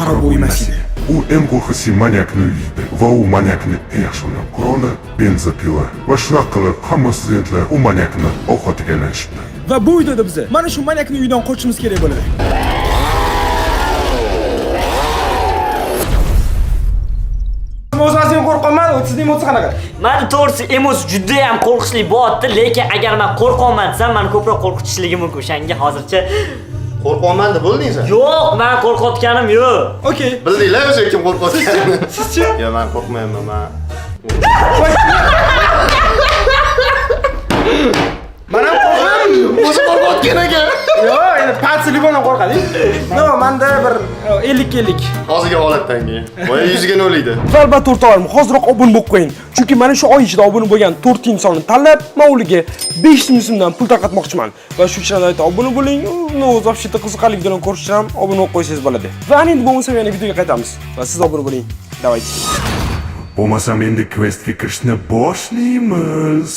qaror o'ymas edi. U qo'rqinchli manyakni uylaydi va u manyakni eng yaxshi o'ynab quroli benzopila va shunaqa qilib hamma studentlar u manyakni ovqatiga aylanishibdi. Va bu videoda biz mana shu manyakni uydan qochishimiz kerak bo'ladi. O'zim qo'rqaman, sizning emotsiya qanaqa? Meni to'g'risi emotsiya juda ham qo'rqinchli bo'lyapti, lekin agar men qo'rqaman desam, meni ko'proq qo'rqitishligi mumkin. O'shanga hozircha qo'rqaman deb bo'lding sen? Yo'q, men qo'rqayotganim yo'q. Okey. Bildinglar o'zi kim qo'rqayotganini. Sizchi? Yo'q, men qo'rqmayman, men. Mana qo'rqaman. O'zi qo'rqayotgan ekan. Yo'q, endi patsilibondan qo'rqadi. Yo'q, menda bir 50-50. Hozirgi holatdan keyin. Voy yuziga noliydi. Va albatta o'rtoqlarim, hoziroq obuna bo'lib qo'ying. Chunki mana shu oy ichida obuna bo'lgan 4 ta insonni tanlab, men ularga 5 ming so'mdan pul tarqatmoqchiman. Va shu sharoitda obuna bo'ling. Uni o'z obshida qiziqarli videolarni ko'rish uchun ham obuna bo'lib qo'ysangiz bo'ladi. Va endi bo'lmasa yana videoga qaytamiz. Va siz obuna bo'ling. Davaychi. Bo'lmasam endi questga kirishni boshlaymiz.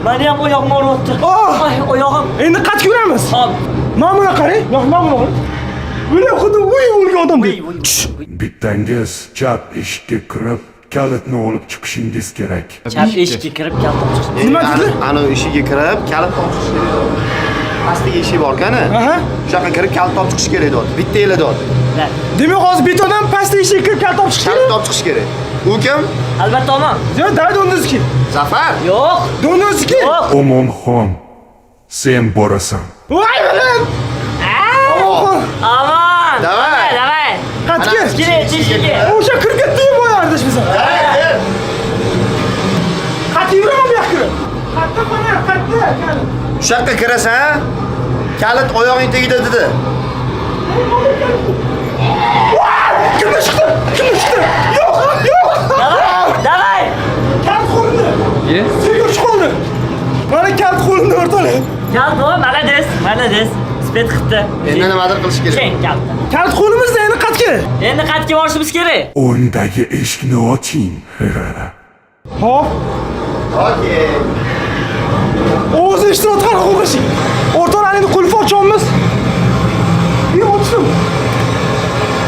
Meni ham oyog'im og'riyapti. Ay, oyog'im. Endi qayerga yuramiz? Hop. Mana buni qarang. Yo'q, mana buni. Buni xuddi o'lgan odamdek. Bittangiz chap eshikka kirib, kalitni olib chiqishingiz kerak. Chap eshikka kirib kalit olib chiqish. Nima dedi? Ana eshikka kirib, kalit olib chiqish kerak. Pastdagi eshik bor-kani? Aha. Shu yoqqa kirib kalit olib chiqish kerak edi. Bitta ela dod. Demak, hozir bitta odam pastdagi eshikka kirib kalit olib chiqish Kalit kerak. olib chiqish kerak. U kim? Albatta omon. Yo'q, davay o'rniski. Zafar. Yo'q. O'rniski. Yo'q. Omonxon, sen borasan. Voy bilan. Omon. Davay. Davay. Qayerga? Eshikka. O'sha kirib ketdi-yu boya adashmasam. Qayerga yuraman bu yoqqa? Qayerga mana, qayerga? Shu yoqqa kirasan, kalit oyog'ing tagida dedi. Kimga chiqdi? Kimga chiqdi? Yo'q, yo'q. Davay. Kalit qo'lida. Sen chiqoldi. Mana kalit qo'lida o'rtoqlar. Kalit o, malades. Spet qildi. Endi nimadir qilish kerak. Keng kalit. Kalit qo'limizda endi qayerga? Endi qayerga borishimiz kerak? O'ndagi eshikni oching. Hop. Okey. O'zi ishtirok qilib qo'yishing. O'rtoqlar endi qulf ochamiz. Yo'q, ochdim.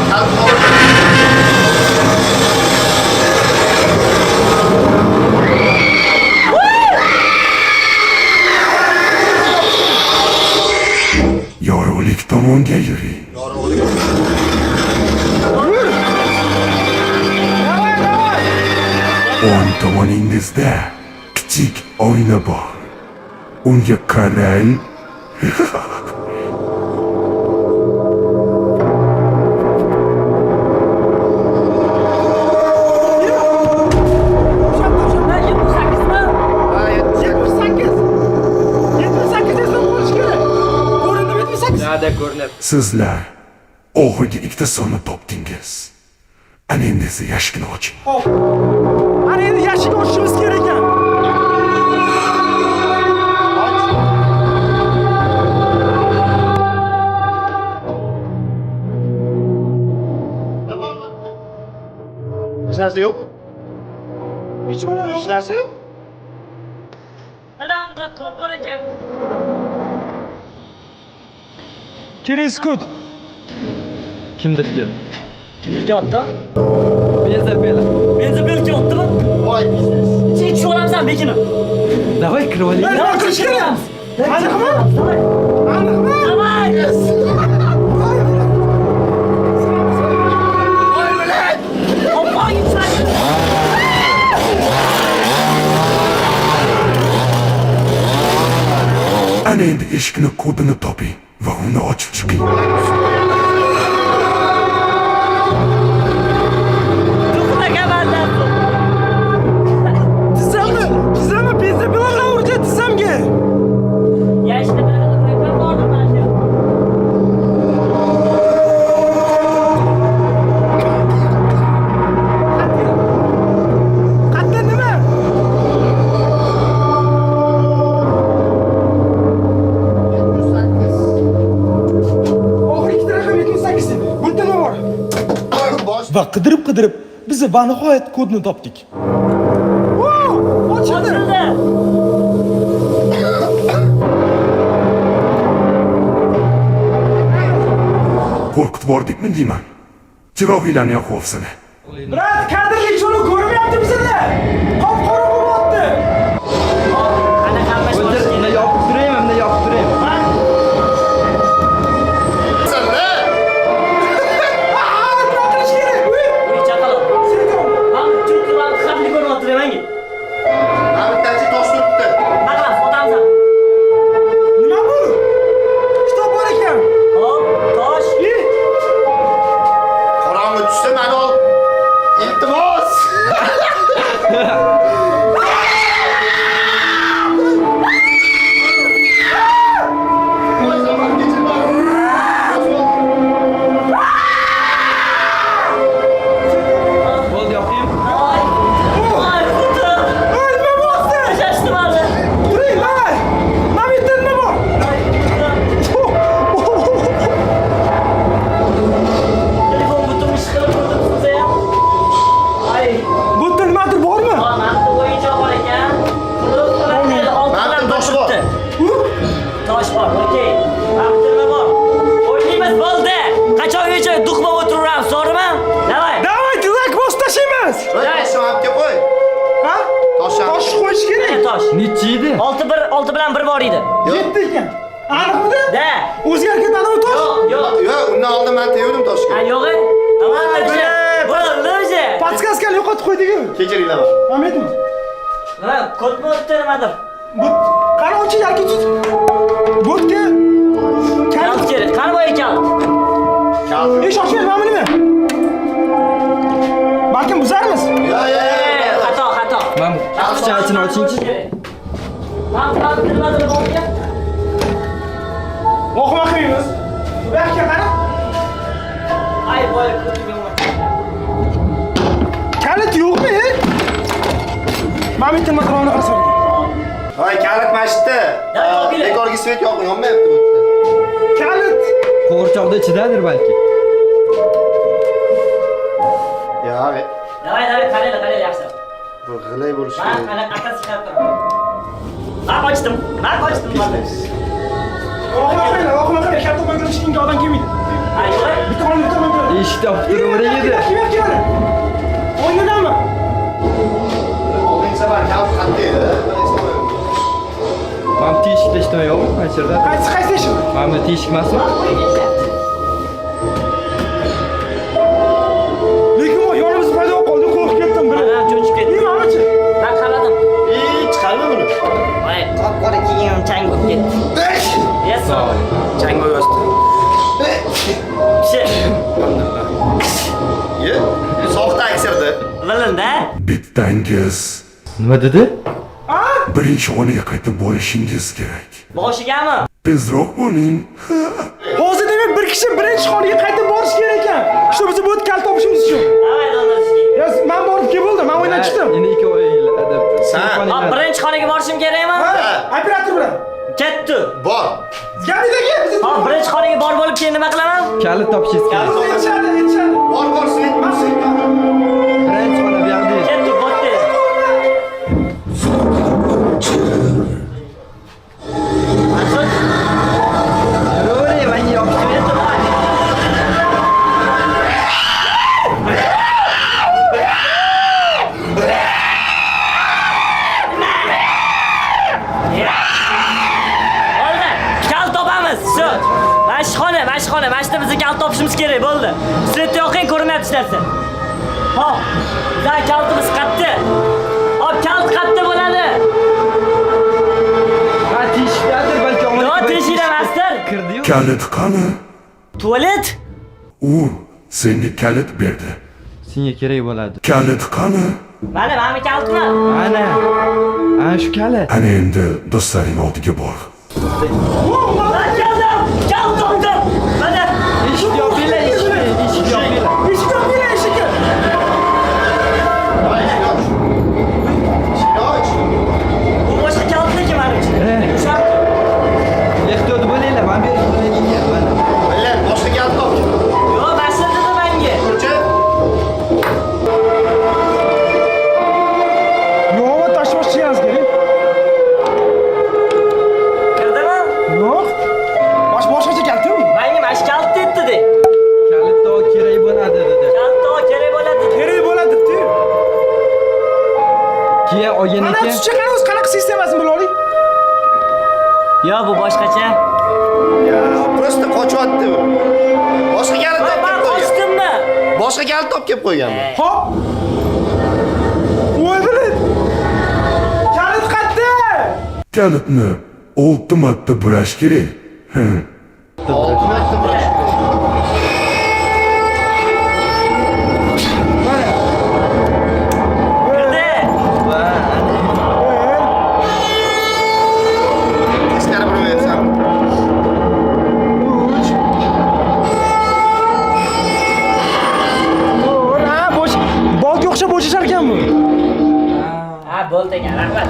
Kalit Yorug'lik tomonga yuring. O'ng tomoningizda kichik oyna bor. Unga qarang. Sizlar oxirgi ikkita sonni topdingiz. Ana endi esa yashikni oching. Hop. Ana endi yashik ochishimiz kerak ekan. Hech narsa yo'q. Hech narsa yo'q. Adamga qo'rqar ekan. Через код. Kimdir keldi? Yo'qda? Benzabela. Benzabel yo'qdimi? Voy biznes. Sen tushunamsan bekini. Davay kirib oling. Nima qilish kerak? Aniqmi? Davay. Aniqmi? Davay. Voy bilan. Oppa, yutsak. Ana endi eshikni kodini toping va uni ochib chiqing. To'xtagan va qidirib biz va nihoyat kodni topdik. Ochildi. Qo'rqitib bordikmi deyman. Chiroqlarni yoqib Brat, kadrlik shuni ko'rmayapti bizda. Qop-qora bo'lyapti. Ana qalmash O'tir, unda yopib turaymi, unda yopib turaymi? Sen-la! Nima qilish kerak? Uy chaqaloq. Ham chunqilar xatli ko'ryapti menga. Bittachi tosh turibdi. Nima qilamiz? Otamiz. Nima bu? Kitob bor ekan. Hop, tosh. Qorong'i tushsa meni ol. Iltimos! Voy zaman kechirma. Bo'ldi, yoqaymi? Ay, xudo. Ey, nima bo'ldi? Shashdim hali. Turing, mana. Nima yerda nima bor? Telefon butun ish qilib turibdi siz ham. Ay, Bu yerda nimadir bormi? manda o'yinchoq bor ekan. Manda tosh bor. Tosh bor, okey. Manda bor. O'ynaymiz, bo'ldi. Qachongacha duxma o'tiramiz, to'g'rimi? Davay. Davay, dilak bosh tashlaymiz. Toshni olib qo'y. Ha? Toshni. Tosh qo'yish Mana kerak. tosh. Nechi edi? 6 bilan 1 bor edi. 7 ekan. Aniqmidi? Da. O'zgarib ketadimi tosh? Yo'q. Yo'q, undan oldin men tegdim toshga. Ha, yo'q. Bo'ldi o'zi. Podskazkani yo'qotib qo'ydik-ku. Kechiringlar. Rahmatmi? Ha, kodni o'tdi nimadir. Bu qani o'chi yoki tut. Bo'tga Kalt kerak. Qani bo'yi kalt. ish ochmaydi, mana nima? Balkim buzarmiz. Xato. Men qutichasini ochingchi. Ham nimadir bo'lgan. O'qima qilmaymiz. Bu yoqqa qara. Ay, boy ko'rdim. Kalit yo'qmi? Mana bitta maqomini qarasak. Voy, kalit mashitda. Bekorga svet yonmayapti bu yerda. Kalit. Qo'g'irchoqda ichidadir balki. Yo'q, Davay, qaraylar yaxshi. bu g'ilay bo'lishi Men kerak. ana qattiq chiqarib turaman. Men ochdim. Mana. O'qima qilmay, katta to'yga ishga odam kelmaydi. Ay, yo'q. Bitta qoldi. Eshikni yopib turavering edi. Kim mana? O'ynadanmi? Oldingi safar kalit qattiq edi. Mana bu teshikda ishtamayapmi? Qayerda? Qaysi ish? Mana bu teshik emasmi? Lekin o yonimizda paydo bo'lib qoldi, qo'rqib ketdim bir. Mana cho'chib ketdi. Nimachi? Men qaradim. Chiqarma buni. Voy, qop-qora kiyim chang bo'lib ketdi. Yes. Chang bo'yosdi. Shit. Ye. Soxta aksirdi. Bilindi. Bittangiz Nima dedi? birinchi xonaga qaytib borishingiz kerak. Boshigami? Tezroq bo'ling. Hozir demak bir kishi birinchi xonaga qaytib borish kerak ekan. Shu biz bu kal topishimiz uchun. Davay, donatishki. Yo'q, men borib keldim, men o'ynab chiqdim. Endi ikki o'yinlar. San. Birinchi xonaga borishim kerakmi? Operator bilan. Ketdi. Bor. Gapidagi biz Birinchi xonaga borib olib keyin nima qilaman? Kalit topishingiz kerak. yetishadi. Bor, svet. Birinchi xona bu yoqda edi. Ketdi, botdi. Yuravering, menga yopishib Ketdi, boy. Bo'ldi. Kal topamiz. Shu. Mashxona. Mana shunda bizni kal topishimiz kerak bo'ldi. Svet yoqing ko'rinyapti ishlarsa. Hop. Da kaltimiz qatdi. Hop, kalt qatdi bo'ladi. Ha, teshikdadir balki olib. Yo'q, teshikda emasdir. Kirdi-yu. Kalit qani? Tualet? U senga kalit berdi. Senga kerak bo'ladi. Kalit qani? Mana kalitmi? Ana. Ana shu kalit. Ana endi do'stlaring oldiga bor. Ben geldim. Kal topdim. Mana. Eshik yopinglar, eshik yopinglar. Eshik yopinglar, eshikni. Bu boshqa kaltniki menimcha. O'sha. Ehtiyot bo'linglar, men berishimdan kelyapman. Billar, boshqa kalit top. Yo'q, masjid dedi menga. Ko'rchi. olgan Mana ekan. tushcha qara o'zi qanaqa sistemasini bila oling. Yo, bu boshqacha. Ya, просто qochyapti bu. Boshqa kalit Voy, topib men qo'ygan. qochdimmi? Boshqa kalit topib kelib qo'yganman. Hop. Voy bilan. Kalit qayerda? Kalitni 6 marta burash kerak. 6 marta burash kerak. Kirdi. Teskari buraversan. Ha, bo'sh. Bolga o'xshab bo'shashar ekan bu. Ha, bo'ldi ekan, rahmat.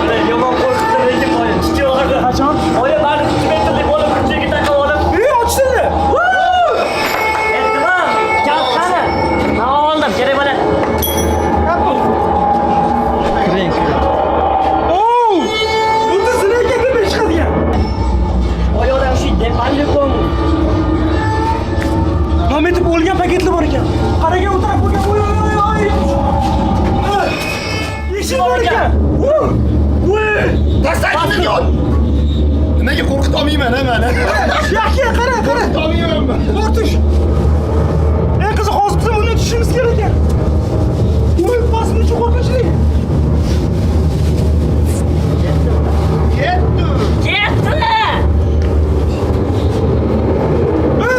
Ulan yomon qo'rqitdim lekin qo'yim. Chiqib oldi. Qachon? Oya, bari 2 metrlik bo'lib, kuchiga taqib olib. Ochsana. Ehtimol, kal qani? Men oldim, kerak bo'ladi. Kiring. Oo! Bunda zinaga deb chiqadigan. Oy, odam shu depalli qo'ng. Nometib o'lgan paketli bor ekan. Qaragan o'tirib bo'lgan. Voy. Eshik bor ekan. Voy. Tashlashni yo'q. Nimaga qo'rqita olmayman ha meni? Yaxshi, qara. Olmayman men. Ortish. Eng qiziq hozir biz buni tushimiz kerak ekan. Voy, pasni cho'qorchilik. Ketdi. Ketdi!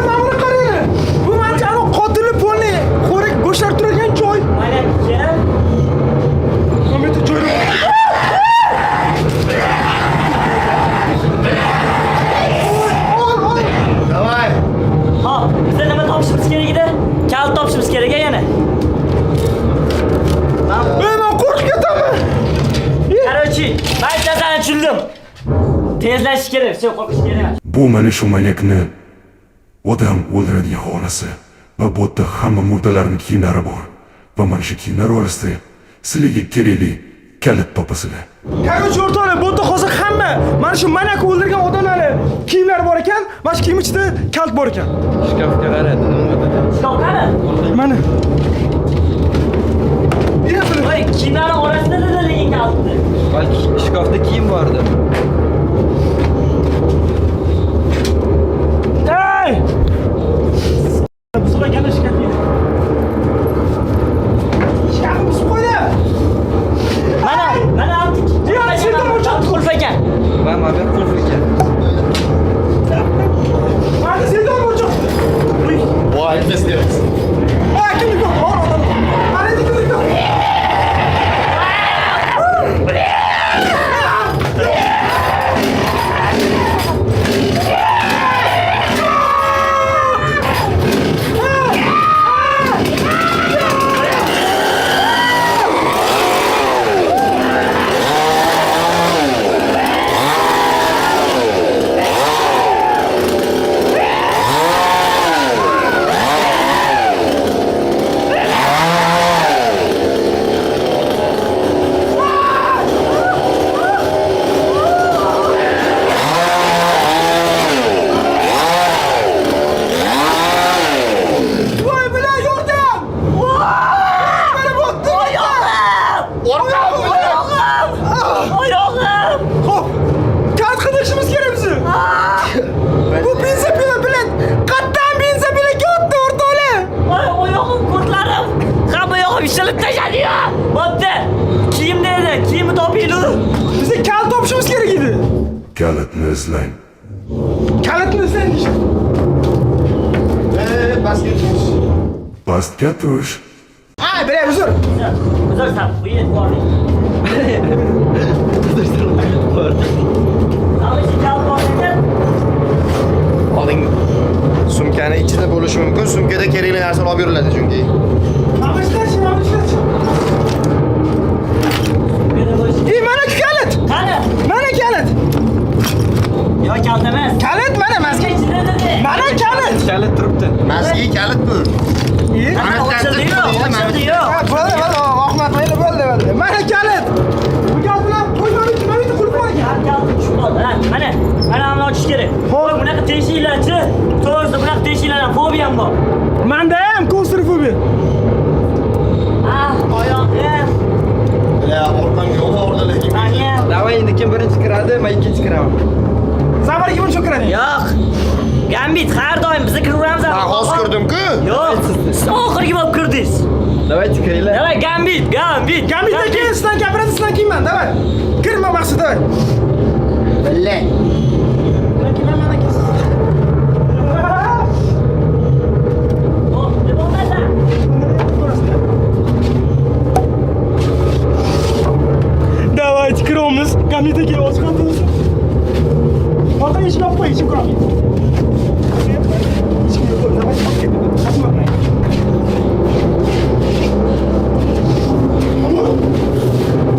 Ma'mur qarang. Bu manchani qotili polni qo'rik bo'shab turgan joy. Mana kel. Nometib joy. Davay. Hop, bizda nima topishimiz kerak edi? Kal topishimiz kerak yana. Men qo'rqib ketaman. Короче, men narsani tushundim. Tezlashish kerak, sen qo'rqish kerak emas. Bu mana shu manyakni odam o'ldiradigan xonasi va bu yerda hamma murdalarning kiyimlari bor. Va mana shu kiyimlar orasida sizlarga kerakli kalit topasizlar. Korоче, o'rtoqlar, bu yerda hozir hamma mana shu manyak o'ldirgan odamlarni kiyimlari bor ekan, mana shu kiyim ichida kalt bor ekan. Shkafga qaradi, nima dedi? Shkaf qani? Mana. Voy, kiyimlarni orasida lekin kaltdi. Balki shkafda kiyim bordi. Ey! Buzilgan shkaf edi. Shkaf buzib qo'ydi. Mana oldik. Yo, sizdan o'chib qulf ekan. Va mobil qulf ekan. Mana sizdan o'chib. Voy, biz deymiz. Ha, kimlik bor? Bor odam. Mana kimlik bor? Voy bilan yordam! Mana bu Oyog'im! Hop! Kart qidirishimiz kerak bizni. Bu benzapila bilan qattan benzapilga o'tdi o'rtoqlar. Voy, oyog'im, qo'rtlarim. Hamma yog'im ishilib tashladi-yu. Bo'pti. Kiyim dedi, kiyimni topinglar. Bizga kalt topishimiz kerak edi. Kalitni izlang. Kalitni izlaymiz. Pastga tush. Pastga tush. Ha, bera uzr. Uzr, sen bu yerga boring. Ana shu kal bor ekan. Oling. Sumkani ichida bo'lishi mumkin. Sumkada kerakli narsalar olib yuriladi chunki. Mana ishlarchi. Mana kalit. Qani? Mana kalit. Yo, kalt emas. Kalit mana mazga. Ichida dedi. Mana kalit. Kalit turibdi. Maski kalit bu. Mana ochildi-yu, ochildi-yu. Ha, bo'ldi. Ahmad bo'ldi. Mana kalit. Bu kalit bilan qo'ymadik, mana bitta qulf bor ekan. Kaltni tushib qoldi. Mana buni ochish kerak. Voy, bunaqa teshiklarchi. To'g'risi bunaqa teshiklardan fobiyam bor. Menda ham klaustrofobiya. Ya orqamga yo'q orada lekin. Davay endi kim birinchi kiradi, men ikkinchi kiraman. Sen bana kim çok öğrendin? Yo'q. Gambit har doim bizni kiraveramiz. Ben hozir kirdim-ku. Yo'q. Siz oxirgi bo'lib kirdingiz. Davay kiringlar. Davay Gambit. Gambit de kim? Sizden kapırası sizden kim ben? Davay. Girme baksı davay. Bille. Hop, ne bo'lmasa? Давайте, кромыз. Гамит de gel. Olsun kantınızı. Bakın hiç yapma. Hiç kuram.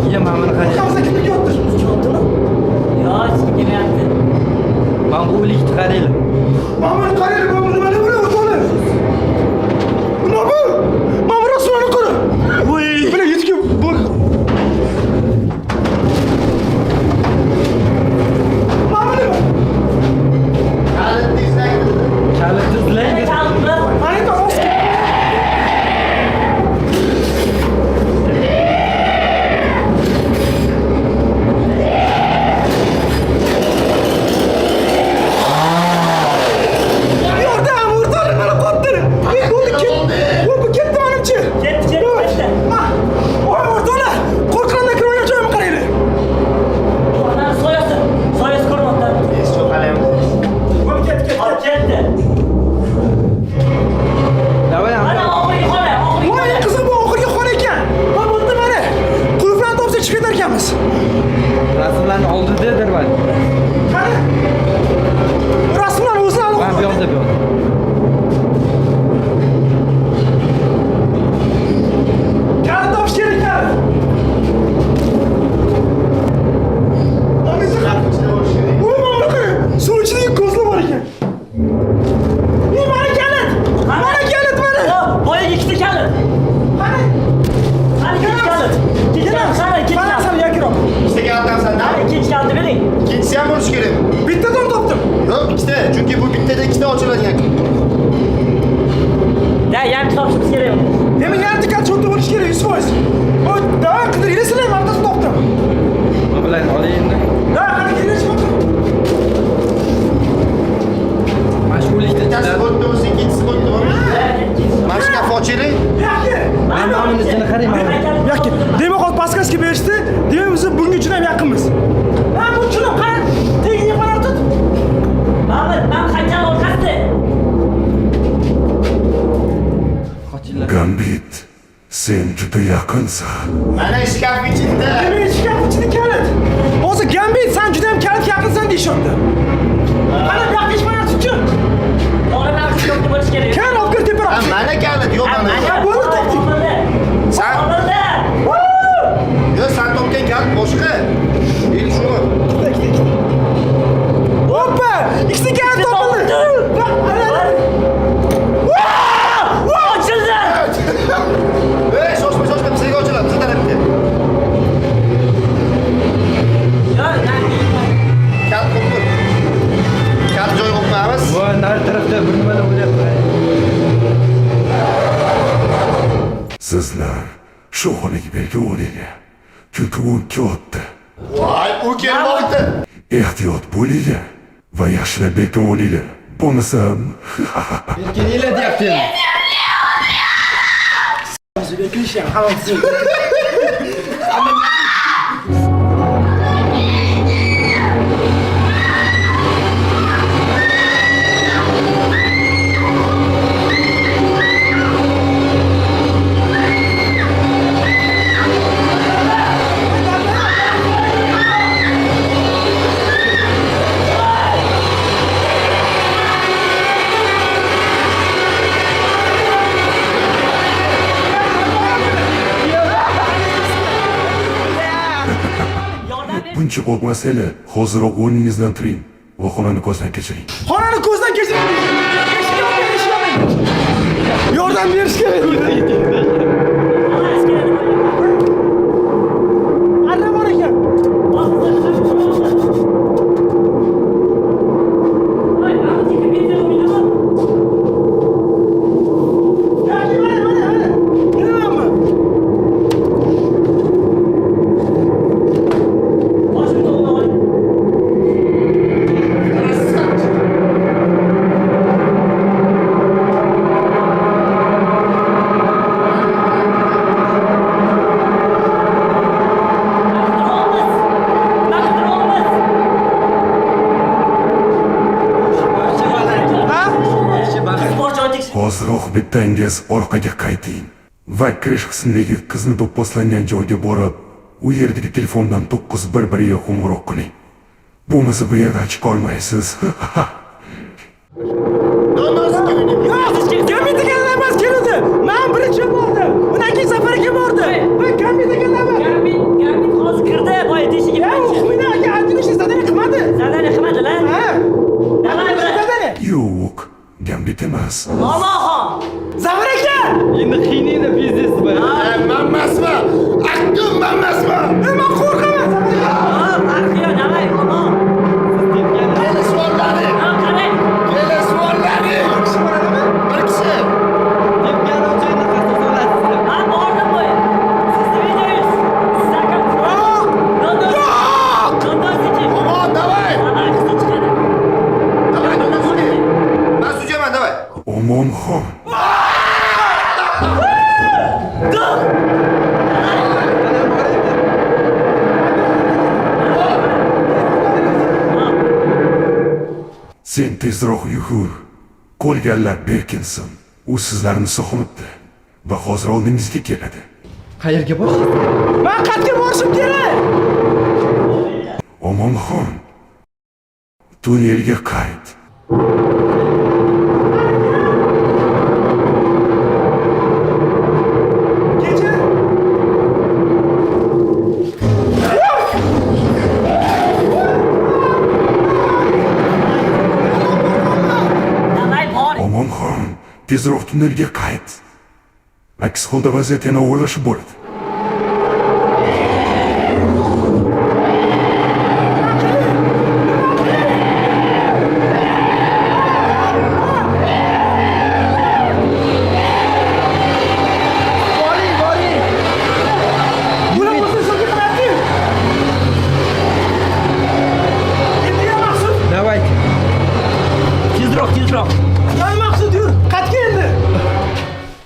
Iya, men buni qarang. Kamsa kimlik yoktur. Yo'q, hech kim kelmayapti. Men bu o'likni qaranglar. Mamur kareli ben bunu böyle böyle oturur. Mamur! Mamur Osman'ı koru. Böyle git ki bak. Mamur ne? Kalit izlaydi. Kalitni izlang. Kalitmi? Hani de olsun. Yordam vurdular bana koptu. Bu gitti benimçi. Ketdi. Ah, oy vurdular. Korkandan kırmaya çoğum kareli. Ondan soyası. Soyası ko'rmoqda. Es çok alem. Bu gitti. Hop, ketdi. Davay, Mana oxirgi xona, oxirgi Vay xona. kızım bu oxirgi xona ekan. Va bu yerda mana qulflarni topsa chiqib ketarkanmiz. rasmlarni oldidadir bak. Qani? Rasmlarni o'zini olib. Ben bu yoqda bu yoqda. Kalit topish kerak kalit. Amisi qani? Voy mana qani? Suv ichidagi ko'zlar bor ekan. Mana kalit. Mana kalit mana. Hop, boyaga ikkita kalit. Qani? Qani ikkinchi kalit. Ikkinchi kalit. Qani ikkinchi Mana kalit. sen yakirop. İşte kağıttan Qani senden. ikkinchi kalitni bering. İkincisi ham bo'lishi kerak. Bittadan topdim. Yo'q, ikkita. Chunki bu bittada ikkita ochiladigan. Da, yangi topishimiz kerak. Demak yarti kalit cho'nta bo'lish kerak 100%. O davom qidiringlar sizlar mardasi topdim. Bu bilan oling endi. Da qani kelishib baqa. Mana shu o'likni Bittasi ichida bo'ldi, o'zi ikkinchisi bo'ldi. Mana shu kaf ochiling. Yakki. men buni ichini qarang mana. Yakki. Demak hozir paskaska berishdi. Demak biz bunga juda ham yaqinmiz. Ha bu chunib qani. Tegiga qarab tut. Mahmud, men qanchalik orqasida? Qochinglar. Gambit, sen juda yaqinsan. Mana ish kaf ichida. Demak ishga ichida kalit. Hozir Gambit sen juda ham kalit yaqinsan deyishyapti. Qani bu yoqqa ish mana tutchi. To'g'ri, men shu yoqda bo'lish kerak. Kan olib kir Ha, teparoq. mana kalit yo'q Ha, mana. mana bo'ldi, topdik. Sen Oldi. yo'q, sen topgan kalit boshqa. Bil shuni. Hoppa! İkisi kalit topildi. Ochildi. Ey, shoshma, bizga ochiladi, biza tarafga. Kalit qo'yib. Kalit joy qo'ymaymiz. Bu nari tarafda bir nimalar bo'lyapti. Sizlar shu xonaga belgi o'raylar. Chunki u katta. Voy, u kelmoqda. Ehtiyot bo'linglar va yaxshilab belgi olinglar. Bo'lmasam Kelinglar deyapti endi. buncha qo'rqmasanglar, hoziroq o'rningizdan turing va xonani ko'zdan kechiring. Xonani ko'zdan kechiring. Yordam berish kerak. Arra bor ekan. Yakki mana. Nima? Hozirroq bittangiz orqaga qayting va kirish qismidagi qizni do'pposlangan joyga borib, u yerdagi telefondan 911 ga qo'ng'iroq qiling. Bo'lmasa bu yerdan chiqa olmaysiz. Kompyuterga emas keldi. Men birinchi bordim. Undan keyin safarga bordim. Men kompyuterga emas. Gambit hozir kirdi, boya teshigi birinchi. Meni aka aytishni zadani qilmadi. Zadani qilmadi lan. Ha? Davay bilan. Zadani. Yo'q, gambit emas. Allohim. Zafar aka. Endi qiynaydi biznes bu. Man emasman. Akkum man emasman. Men qo'rqaman. Farqiyo, davay. Aman. Kelishvorlari. Ha, qarang. Kelishvorlari. Kishi boradimi? Bir kishi. Tepgani uchun endi qasd qilasiz. Ha, bordim bu. Sizni videoyingiz. Siz aka. Yo'q. Aman, davay. Aksi chiqadi. Davay, man sujaman, davay. Omonxon. Sen tezroq yugur. Qo'lganlar berkinsin. U sizlarni sog'inibdi va hozir oldingizga keladi. Qayerga borishingiz? Men qayerga borishim kerak? Omonxon. Tunnelga qayt. Kecha Davay bor. Omonxon, tezroq tunnelga qayt. Aks holda vaziyat yana og'irlashib boradi. bular o'zini so'kib qiladi. Endi ya Maqsud. Давайте. Tezroq. Yo'q Maqsud yur. Qayerga endi?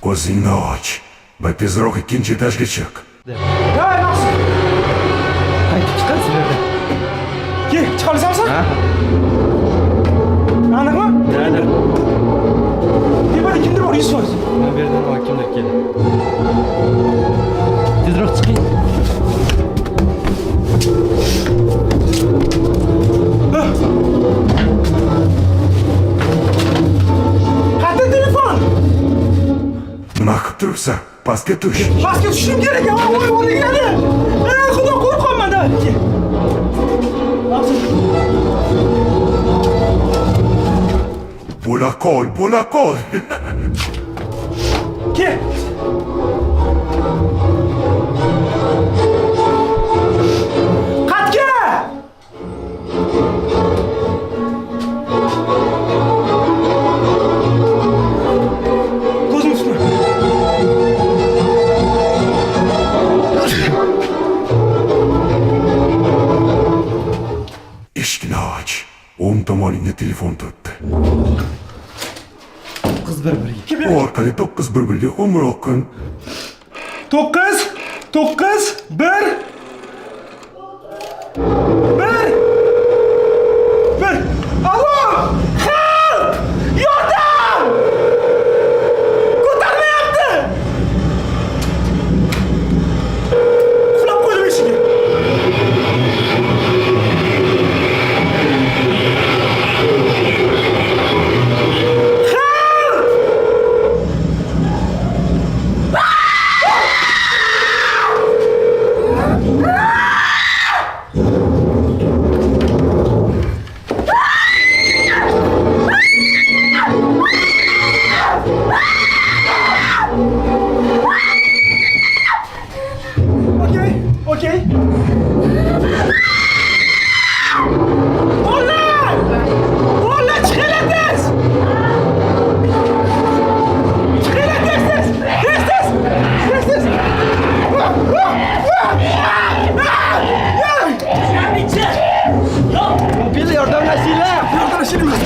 Ko'zingni och va tezroq ikkinchi etajga chiq. Yo'q Maqsud. Qaytib chiqasiz bu yerdan. Ke, chiqa olasanmi? Ha? Aniqmi? Aniq. Tepada kimdir bor 100%. Men bu yerdan kimdir keldi. Tezroq chiqing. Qayerda telefon? Nima qilib turibsan? Pastga tush. Pastga tushishim kerak. Voy o'ligani. Xudo qo'rqaman da. Maqsud. Bo'la qol. Ke. Qayerga? Ko'zim tutma. Eshikni och. O'ng tomoningda telefon turibdi. Qiz bir-biriga. Kim U orqali 911 ga qo'ng'iroq qil. 1. Alo! Help! Yordam! Ko'tarmayapti! Qulab qo'ydim eshikni. Okey. Bolalar chiqinglar tez! Chiqinglar tez! Gambitchi. Yo'q. Mobil yordamlashinglar. Yordamlashing emas.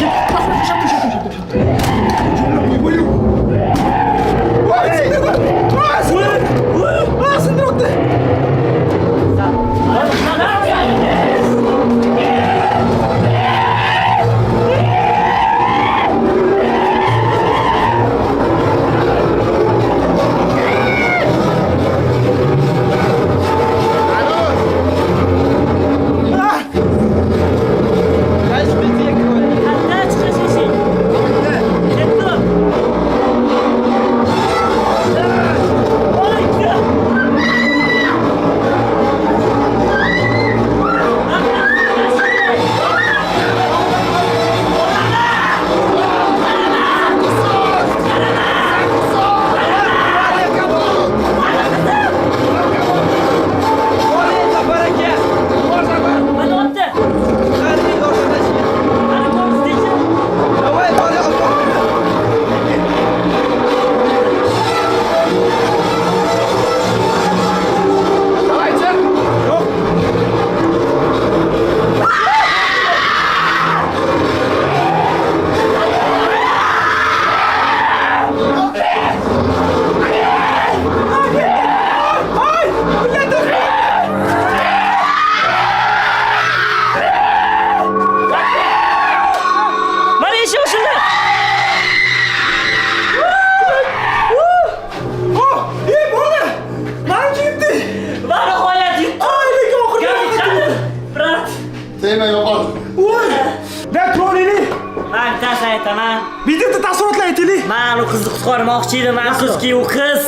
aytaman. Videoda taassurotlar aytaylik. Men u qizni qutqarmoqchi edim, afsuski u qiz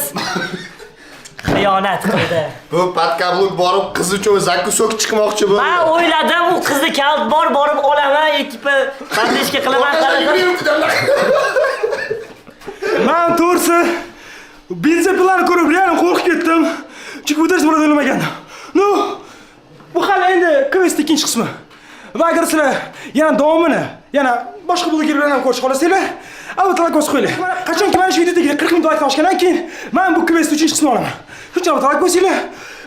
xiyonat qildi. Bu patkabluk borib qiz uchun zakusok chiqmoqchi bu. Men o'yladim u qizni kalt borib olaman, ekipa bandishga qilaman qaradim. Men to'g'risi benzapilani ko'rib real qo'rqib ketdim. Chunki bu dars bo'ladi o'ylamagandim. No, bu hali endi quest ikkinchi qismi. Va agar sizlar yana davomini, yana boshqa blogerlar bilan ko'rish xohlasanglar, albatta like bosib qo'yinglar. Qachonki mana shu videodagi 40 ming like toshgandan keyin men bu quest 3-qismini olaman. Shuncha like bosinglar,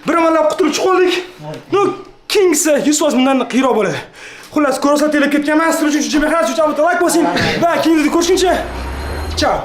bir amalab qutulib chiqoldik. No, keyingisi 100% bundan qiyiroq bo'ladi. Xullas, ko'rsatib ketganman. Sizlar uchun shuncha mehnat uchun albatta like bosing va keyingi videoda ko'rishguncha. Ciao.